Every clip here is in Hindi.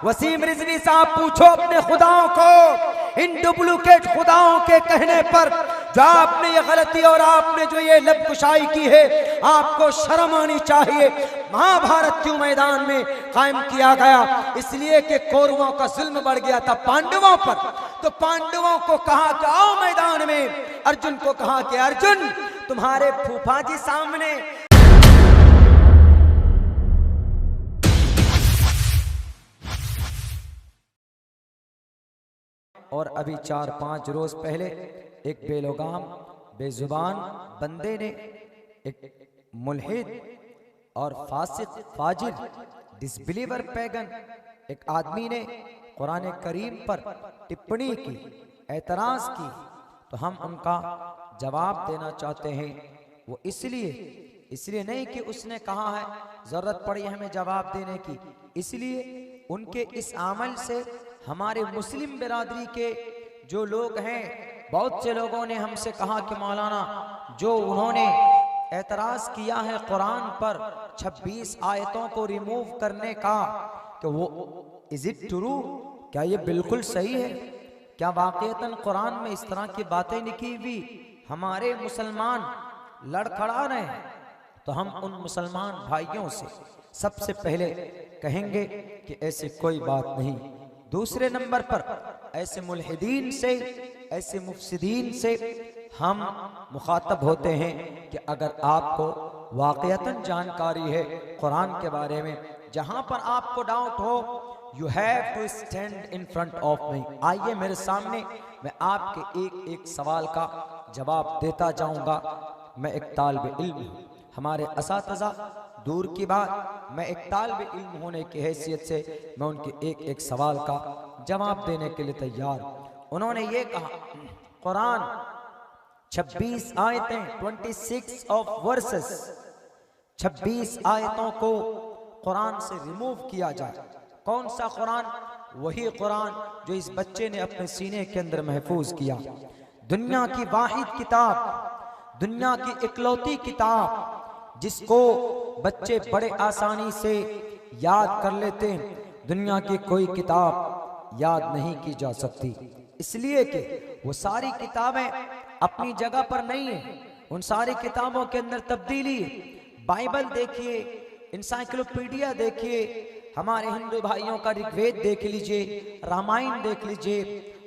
वसीम रिजवी साहब, पूछो अपने खुदाओं को, इन डुप्लीकेट खुदाओं के कहने पर जो आपने ये गलती और आपने जो ये लबकुशाई की है, आपको शर्म आनी चाहिए। महाभारत क्यों मैदान में कायम किया गया? इसलिए कि कौरवों का जुल्म बढ़ गया था पांडवों पर। तो पांडवों को कहा कि आओ मैदान में, अर्जुन को कहा कि अर्जुन तुम्हारे फूफा जी सामने। और अभी 4-5 रोज पहले एक बेलगाम बेजुबान बंदे ने, एक मुल्हिद और फासिक फाजिर डिसबिलीवर पैगन एक आदमी ने कुरान करीम पर टिप्पणी की, एतराज की, तो हम उनका जवाब देना चाहते हैं। वो इसलिए नहीं कि उसने कहा है जरूरत पड़ी हमें जवाब देने की, इसलिए उनके इस अमल से हमारे मुस्लिम बिरादरी के जो लोग हैं, बहुत से लोगों ने हमसे कहा कि मौलाना जो उन्होंने एतराज किया है कुरान पर 26 आयतों को रिमूव करने का, तो वो इज इट ट्रू? क्या ये बिल्कुल सही है? क्या वाकईतन कुरान में इस तरह की बातें लिखी हुई हमारे मुसलमान लड़खड़ा रहे हैं? तो हम उन मुसलमान भाइयों से सबसे पहले कहेंगे कि ऐसी कोई बात नहीं। दूसरे नंबर पर ऐसे मुल्हिदीन से, ऐसे मुफसिदीन से हम मुखातब होते हैं कि अगर आपको वाकईतन जानकारी है कुरान के बारे में, जहां पर आपको डाउट हो, you have to stand in front of me. आइए मेरे सामने, मैं आपके एक एक सवाल का जवाब देता जाऊंगा। मैं एक तालिब इल्म हूँ, हमारे असातिज़ा दूर की बात, मैं एक तालिब इल्म होने की हैसियत से मैं उनके एक एक सवाल का जवाब देने के लिए तैयार हूँ। उन्होंने ये कहा कुरान 26 आयतें, 26 ऑफ वर्सेस, 26 आयतों को कुरान से रिमूव किया जाए। कौन सा कुरान? वही कुरान जो इस बच्चे ने अपने सीने के अंदर महफूज किया। दुनिया की वाहिद किताब, दुनिया की इकलौती किताब जिसको बच्चे बड़े आसानी से याद कर लेते हैं। दुनिया की कोई किताब याद नहीं की जा सकती, इसलिए कि वो सारी किताबें अपनी जगह पर नहीं है। उन सारी किताबों के अंदर तब्दीली है। बाइबल देखिए, इंसाइक्लोपीडिया देखिए, हमारे हिंदू भाइयों का ऋग्वेद देख लीजिए, रामायण देख लीजिए,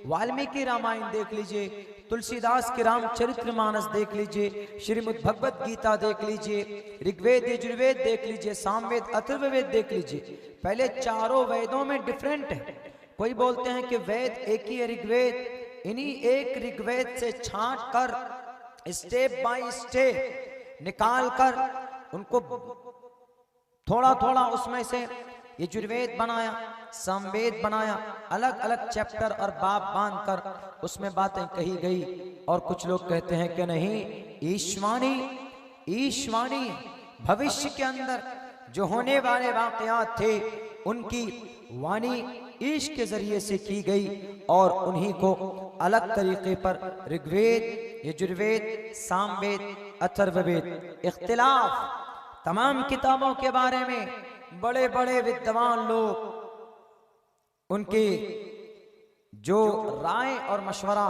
वाल्मीकि रामायण देख लीजिए, तुलसीदास के रामचरितमानस देख लीजिए, श्रीमद् भगवत गीता देख लीजिए, ऋग्वेद यजुर्वेद देख लीजिए, सामवेद अथर्ववेद देख लीजिए। पहले चारों वेदों में डिफरेंट है। कोई बोलते हैं कि वेद एक ही है ऋग्वेद, इन्हीं एक ऋग्वेद से छांट कर स्टेप बाय स्टेप निकाल कर उनको थोड़ा थोड़ा उसमें से यजुर्वेद बनाया, सामवेद बनाया, अलग अलग चैप्टर और बाब बांध कर उसमें बातें कही गई। और कुछ लोग कहते हैं कि नहीं, ईशवाणी भविष्य के अंदर जो होने वाले वाकयात थे उनकी वाणी ईश के जरिए से की गई और उन्हीं को अलग तरीके पर ऋग्वेद, यजुर्वेद, सामवेद, अथर्ववेद, इख्तिलाफ तमाम किताबों के बारे में बड़े बड़े विद्वान लोग उनकी जो राय और मशवरा,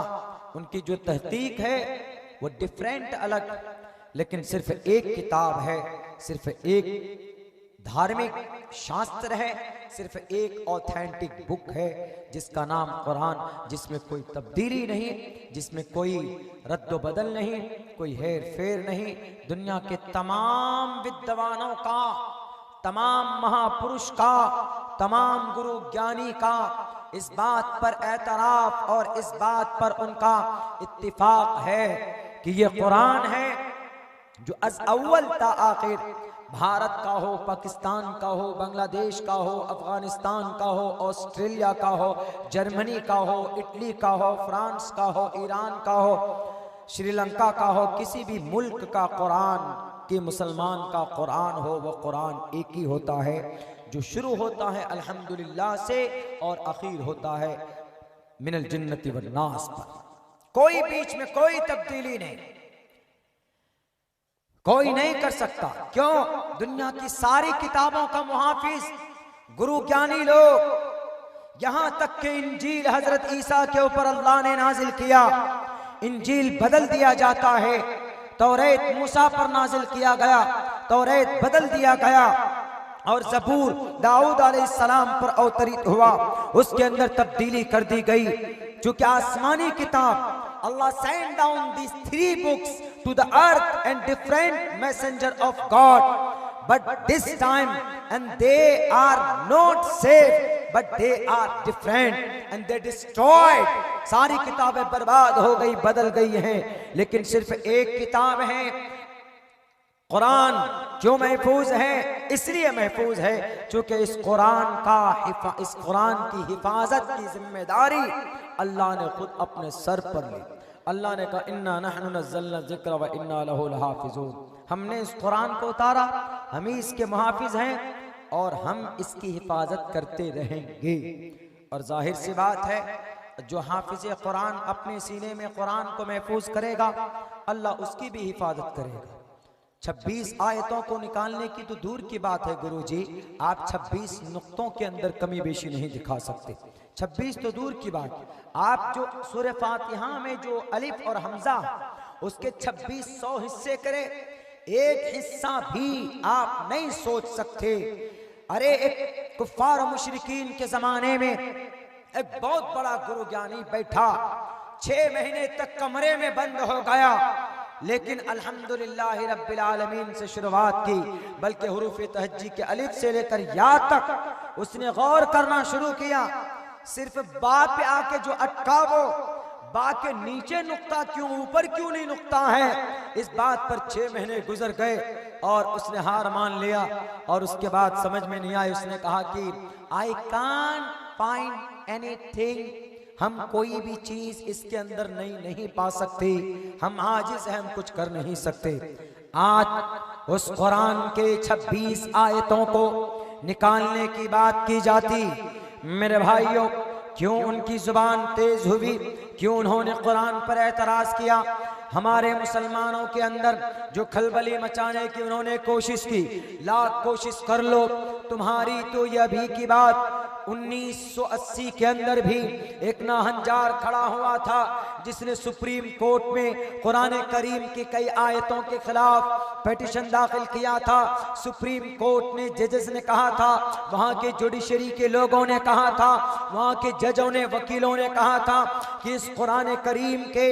उनकी जो तहकीक है वो डिफरेंट अलग, लेकिन सिर्फ एक किताब है, सिर्फ एक धार्मिक शास्त्र है, सिर्फ एक ऑथेंटिक बुक है जिसका नाम कुरान, जिसमें कोई तब्दीली नहीं, जिसमें कोई रद्द बदल नहीं, कोई हेर फेर नहीं। दुनिया के तमाम विद्वानों का, तमाम महापुरुष का, तमाम गुरु ज्ञानी का इस बात पर एतराफ और इस बात पर उनका इत्तिफाक है कि ये कुरान है जो अज़ अव्वल ता आखिर, भारत का हो, पाकिस्तान का हो, बांग्लादेश का हो, अफगानिस्तान का हो, ऑस्ट्रेलिया का हो, जर्मनी का हो, इटली का हो, फ्रांस का हो, ईरान का हो, श्रीलंका का हो, किसी भी मुल्क का कुरान कि मुसलमान का कुरान हो, वो कुरान एक ही होता है जो शुरू होता है अल्हम्दुलिल्लाह से और आखिर होता है मिनल जिन्नति वल नास पर। कोई बीच में कोई तब्दीली नहीं, कोई नहीं कर सकता। क्यों? दुनिया की सारी किताबों का मुहाफिज गुरु ज्ञानी लोग यहां तक कि इंजील हजरत ईसा के ऊपर अल्लाह ने नाजिल किया, इंजील बदल दिया जाता है। तौरेत मूसा पर नाजिल किया गया, तौरेत बदल दिया गया, और ज़बूर दाऊद अलैहिस्सलाम पर अवतरित हुआ, उसके अंदर तब्दीली कर दी गई। चूंकि आसमानी किताब Allah send down these 3 books to the earth and different messenger of God, but this time and they are not safe but they are different and they destroyed. सारी किताबें बर्बाद हो गई, बदल गई हैं, लेकिन सिर्फ एक किताब है कुरान, जो महफूज है। इसलिए महफूज है क्योंकि इस कुरान की हिफाजत की जिम्मेदारी अल्लाह ने खुद अपने सर पर ली। अल्लाह ने कहा इन्ना नहनु नज़्ज़लना ज़िक्र व इन्ना लहु लहाफ़िज़ून, हमने इस कुरान को उतारा, हम ही इसके मुहाफिज हैं और हम इसकी हिफाजत करते रहेंगे। और जाहिर सी बात है, जो हाफिज कुरान अपने सीने में कुरान को महफूज करेगा, अल्लाह उसकी भी हिफाजत करेगा। 26 आयतों को निकालने की तो दूर की बात है गुरुजी, आप 26 नुक्तों के अंदर कमी बेशी नहीं दिखा सकते। 26 तो दूर की बात, आप जो सूरह फातिहा में जो अलिफ और हमजा उसके 2600 हिस्से करें, एक हिस्सा भी आप नहीं सोच सकते। अरे एक कुफ्फार और मुशरिकीन के जमाने में एक बहुत बड़ा गुरु ज्ञानी बैठा, 6 महीने तक कमरे में बंद हो गया, लेकिन अल्हम्दुलिल्लाह रब्बिल आलमीन से शुरुआत की, बल्कि हुरूफ तहज्जी के अलिफ से लेकर या तक उसने गौर करना शुरू किया। सिर्फ बा पे आके जो अटका, वो बा के नीचे नुक्ता क्यों, ऊपर क्यों नहीं नुक्ता है, इस बात पर 6 महीने गुजर गए और उसने हार मान लिया। और उसके बाद समझ में नहीं आया, उसने कहा कि आई कांट फाइंड एनीथिंग, हम कोई भी चीज इसके अंदर नहीं पा सकते, हम आजिज हैं, हम कुछ कर नहीं सकते। आज उस कुरान के 26 आयतों को निकालने की बात की जाती, मेरे भाइयों, क्यों उनकी जुबान तेज हुई, क्यों उन्होंने कुरान पर एतराज किया। हमारे मुसलमानों के अंदर जो खलबली मचाने की उन्होंने कोशिश की, लाख कोशिश कर लो, तुम्हारी तो ये अभी की बात, 1980 के अंदर भी एक नाहंजार खड़ा हुआ था जिसने सुप्रीम कोर्ट में कुरान करीम की कई आयतों के खिलाफ पिटीशन दाखिल किया था। सुप्रीम कोर्ट ने जजेस ने कहा था, वहां के जुडिशरी के लोगों ने कहा था, वहां के जजों ने, वकीलों ने कहा था कि इस कुरान करीम के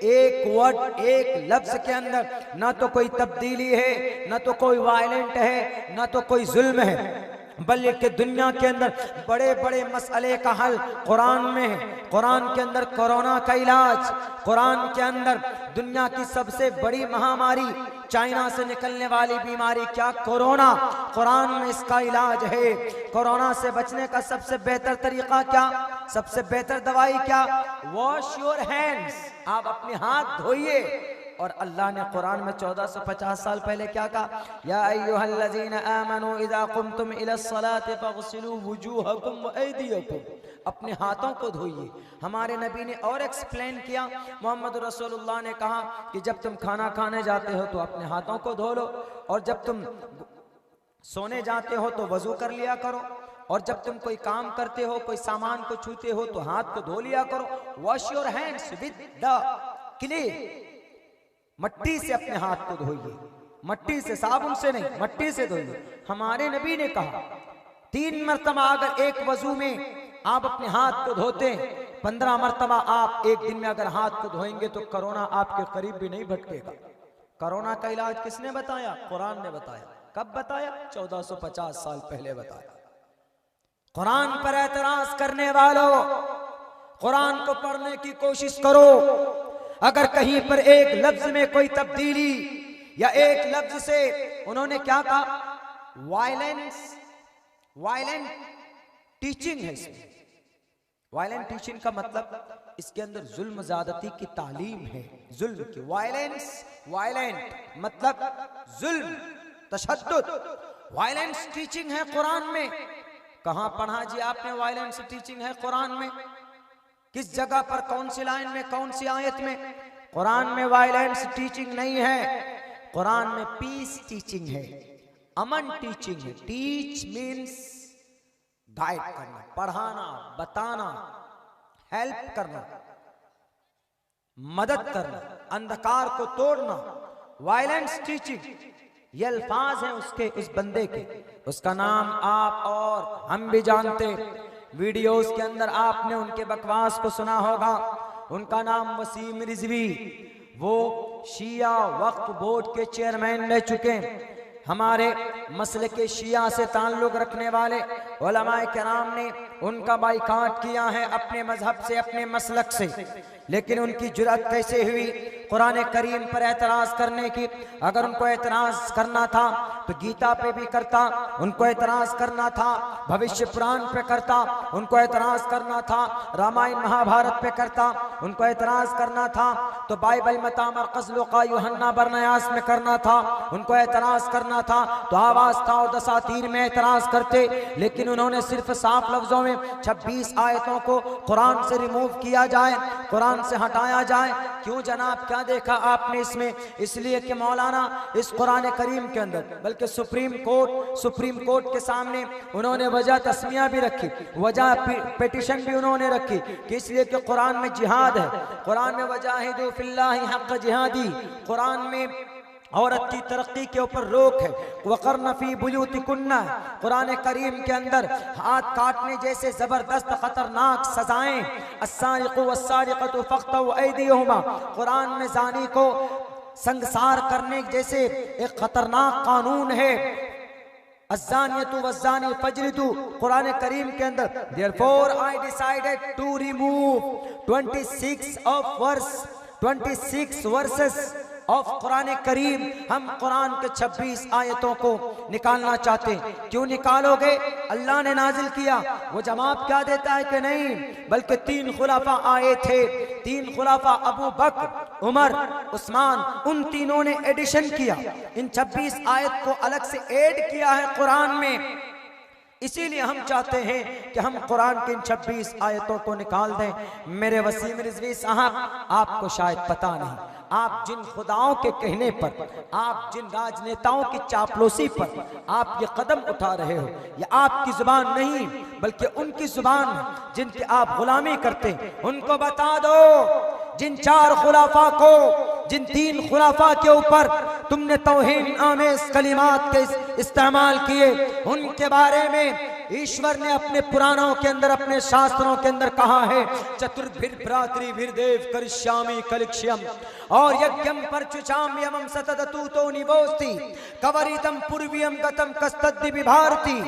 एक वर्ड, एक लफ्ज के अंदर ना तो कोई तब्दीली है, ना तो कोई वायलेंट है, ना तो कोई जुल्म है, बल्कि दुनिया के अंदर बड़े बड़े मसले का हल कुरान में है। कुरान के अंदर कोरोना का इलाज, कुरान के अंदर दुनिया की सबसे बड़ी महामारी, चाइना से निकलने वाली बीमारी क्या, कोरोना, कुरान में इसका इलाज है। कोरोना से बचने का सबसे बेहतर तरीका क्या, सबसे बेहतर दवाई क्या, वॉश योर हैंड्स, आप अपने हाथ धोइए। और अल्लाह ने कुरान में 1450 साल पहले क्या कहा, या अय्युहल्लज़ीना आमनू इज़ा कुमतुम इलस्सलाति फग़सिलू वुजूहकुम व अयदियकुम, अपने हाथों को धोइए। हमारे नबी ने और एक्सप्लेन किया, मोहम्मद रसूलुल्लाह ने कहा कि जब तुम खाना खाने जाते हो तो अपने हाथों को धो लो, और जब तुम सोने जाते हो तो वजू कर लिया करो, और जब तुम कोई काम करते हो, कोई सामान को छूते हो तो हाथ को धो लिया करो। Wash your hands with the clay, मट्टी से अपने हाथ को धोइए, मट्टी से, साबुन से नहीं, मट्टी से धोइए। हमारे नबी ने कहा 3 मरतबा अगर एक वजू में आप अपने हाथ को धोते हैं, 15 मरतबा आप एक दिन में अगर हाथ को धोएंगे तो कोरोना आपके करीब भी नहीं भटकेगा। कोरोना का इलाज किसने बताया, कुरान ने बताया। कब बताया, 1450 साल पहले बताया। कुरान पर एतराज करने वालों, कुरान को पढ़ने की कोशिश करो। अगर कहीं पर एक लफ्ज में कोई तब्दीली या एक लफ्ज से उन्होंने क्या कहा, वायलेंस, वायलेंट टीचिंग है इसमें। वायलेंट टीचिंग का मतलब इसके अंदर जुल्म ज्यादती की तालीम है, जुल्म की। वायलेंस, वायलेंट मतलब जुल्म, तशद्दुद, वायलेंस टीचिंग है कुरान में। कहां पढ़ा जी आपने वायलेंस टीचिंग है कुरान में, किस जगह पर, कौन सी लाइन में, कौन सी आयत में? कुरान में वायलेंस टीचिंग नहीं है, कुरान में पीस टीचिंग है, अमन टीचिंग है। टीच मीन्स गाइड करना, पढ़ाना, बताना, हेल्प करना, मदद करना, अंधकार को तोड़ना, वायलेंस टीचिंग, ये अल्फाज हैं उसके, उस बंदे के। उसका नाम आप और हम भी जानते, वीडियोस के अंदर आपने उनके बकवास को सुना होगा। उनका नाम वसीम रिजवी, वो शिया वक्फ बोर्ड के चेयरमैन रह चुके हैं। हमारे मसले के शिया से ताल्लुक रखने वाले उलमाए किराम ने उनका बाइकाट किया है अपने मजहब से, अपने मसलक से। लेकिन उनकी जुर्अत कैसे हुई कुरान करीम पर एतराज करने की? अगर उनको एतराज करना था तो गीता पे भी करता, उनको एतराज करना था भविष्य पुराण पे करता, उनको एतराज करना था रामायण महाभारत पे करता, उनको एतराज करना था तो बाइबल मतामरकज़ लूका यूहन्ना बरनयास में करना था, उनको एतराज करना था तो आवाज था और दसातीर में एतराज करते। लेकिन उन्होंने सिर्फ साफ लफ्जों में 26 आयतों को कुरान से रिमूव किया जाए, कुरान से हटाया जाए। क्यों जनाब, क्या देखा आपने इसमें? इसलिए कि मौलाना इस कुरान करीम के अंदर, बल्कि सुप्रीम कोर्ट के सामने उन्होंने वजह तस्मिया भी रखी, वजह पिटिशन भी उन्होंने रखी कि इसलिए कि कुरान में जिहाद है, कुरान में वजाहिदू फिल्लाहि हक़्क़ जिहादी, कुरान में औरत की तरक्की के ऊपर रोक है। वक़र्न फ़ी बुयूतिकुन्ना, कुरान करीम के अंदर हाथ काटने जैसे जबरदस्त खतरनाक सजाएं, अस्सारिक़ु वस्सारिक़तु फ़क़्तऊ ऐदियहुमा, कुरान में जानी को संगसार करने जैसे एक खतरनाक कानून है। अज़्ज़ानियतु वज़्ज़ानी फ़ज्लिदू, कुरान करीम के अंदर। Therefore I decided to remove 26 verses of Quran Karim. हम कुरान के 26 आयतों को निकालना चाहते हैं। क्यों निकालोगे? अल्लाह ने नाजिल किया। वो जवाब क्या देता है कि नहीं, बल्कि 3 खुलाफा आए थे, 3 खुलाफा अबू बकर, उमर, उस्मान, उन तीनों ने एडिशन किया, इन 26 आयत को अलग से ऐड किया है कुरान में। इसीलिए हम चाहते हैं कि हम कुरान की इन 26 आयतों को निकाल दें। मेरे वसीम रिजवी साहब, आपको शायद पता नहीं, आप जिन खुदाओं के कहने पर, आप जिन राजनेताओं की चापलूसी पर आप ये कदम उठा रहे हो, ये आपकी जुबान नहीं बल्कि उनकी जुबान है जिनकी आप गुलामी करते हैं। उनको बता दो, जिन 4 खुलाफा को, जिन 3 खुलाफा के ऊपर तुमने तौहीन आमेज कलिमात के इस्तेमाल किए, उनके बारे में ईश्वर ने अपने पुराणों के अंदर, अपने शास्त्रों के अंदर कहा है, चतुर्भिर भ्रातृभिर देव करिष्यामि कलिक्ष्यम और यज्ञम परचुचाम यमम सतततूतो निवोस्ति कवरितम पूर्वियम गतम कस्तद्दि विभारती।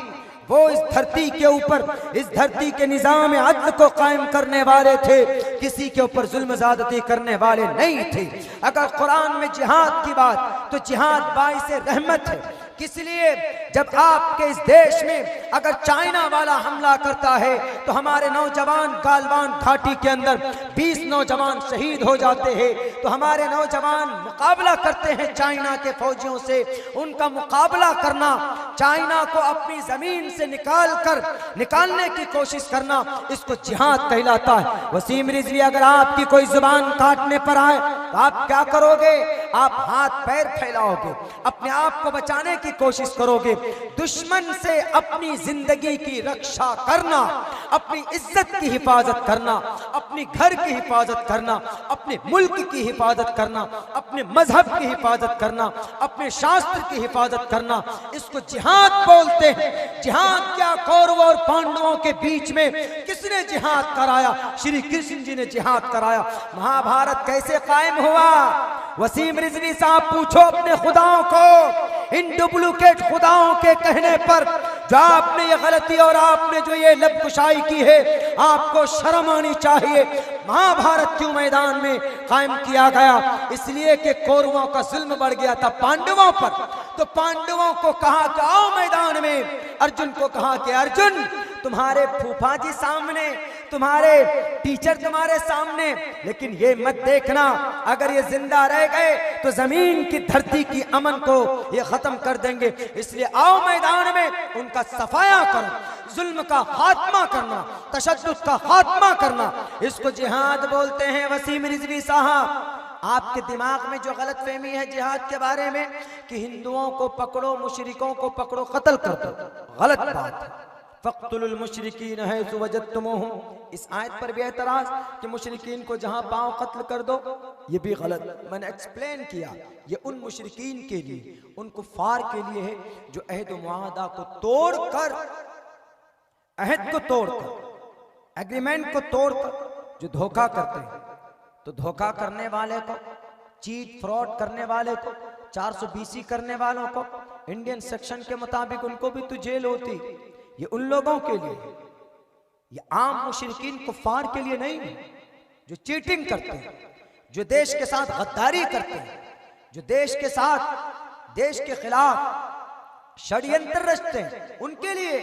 वो इस धरती के ऊपर, इस धरती के निजाम अदल को कायम करने वाले थे, किसी के ऊपर जुल्म ज़्यादती करने वाले नहीं थे। अगर कुरान में जिहाद की बात, तो जिहाद बाइसे रहमत है। किस लिए? जब आपके इस देश में अगर चाइना वाला हमला करता है तो हमारे नौजवान गालवान घाटी के अंदर 20 नौजवान शहीद हो जाते हैं, तो हमारे नौजवान मुकाबला करते हैं चाइना के फौजियों से। उनका मुकाबला करना, चाइना को अपनी जमीन से निकालने की कोशिश करना, इसको जिहाद कहलाता है। वसीम रिजवी, अगर आपकी कोई जुबान काटने पर आए तो आप क्या करोगे? आप हाथ पैर फैलाओगे, अपने आप को बचाने की कोशिश करोगे। दुश्मन से अपनी जिंदगी की रक्षा करना, अपनी इज्जत की हिफाजत करना, अपनी घर की हिफाजत करना, अपने मुल्क की हिफाजत करना, अपने मजहब की हिफाजत करना, अपने शास्त्र की हिफाजत करना, इसको जिहाद बोलते हैं। जिहाद क्या? कौरवों और पांडवों के बीच में किसने जिहाद कराया? श्री कृष्ण जी ने जिहाद कराया। महाभारत कैसे कायम हुआ? वसीम रिजवी साहब, पूछो अपने खुदाओं को, इन डुप्लीकेट खुदाओं के कहने पर जो आपने ये गलती और आपने जो ये लबकुशाई की है, आपको शर्म आनी चाहिए। महाभारत क्यों मैदान में कायम किया गया? इसलिए कि कौरवों का जुल्म बढ़ गया था पांडवों पर, तो पांडवों को कहा कि आओ मैदान में। अर्जुन को कहा कि अर्जुन, तुम्हारे फूफा जी सामने, तुम्हारे टीचर तुम्हारे सामने, लेकिन ये मत देखना अगर ये जिंदा रह गए तो जमीन की धरती की अमन को ये खत्म कर देंगे। इसलिए आओ मैदान में उनका सफाया करो, जुल्म का खात्मा करना, तशद्दुद का खात्मा करना, इसको जिहाद बोलते हैं। वसीम रिजवी साहब, आपके दिमाग में जो गलत फहमी है जिहाद के बारे में कि हिंदुओं को पकड़ो, मुशरिकों को पकड़ो, कत्ल कर दो, गलत बात है। फ़क़्तुलुल मुशरिकीन हैसु वजदतुमूहुम। इस आयत पर भी एतराज़ कि मुशरिकीन को जहां पाओ कत्ल कर दो, ये भी गलत। मैंने एक्सप्लेन किया, ये उन मुशरिकीन के लिए, उन कुफ़ार के लिए है जो अहद व मुआहदा को तोड़कर, अहद को तोड़कर, एग्रीमेंट को तोड़कर जो धोखा करते हैं। तो धोखा करने वाले को, चीट फ्रॉड करने वाले को, 420 करने वालों को इंडियन सेक्शन के मुताबिक उनको भी तो जेल होती। ये उन लोगों के लिए, ये आम मुशरिकीन कुफ़ार के लिए नहीं, जो चीटिंग करते हैं, जो देश के साथ गद्दारी करते हैं, जो देश के साथ, देश के खिलाफ षड्यंत्र रचते हैं, उनके लिए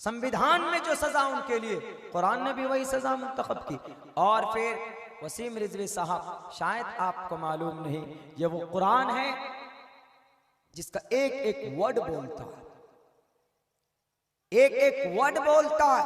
संविधान में जो सजा, उनके लिए कुरान ने भी वही सजा मुंतखब की। और फिर वसीम रिजवी साहब, शायद आपको मालूम नहीं, ये वो कुरान है जिसका एक एक वर्ड बोलता है, एक एक वर्ड बोलता है।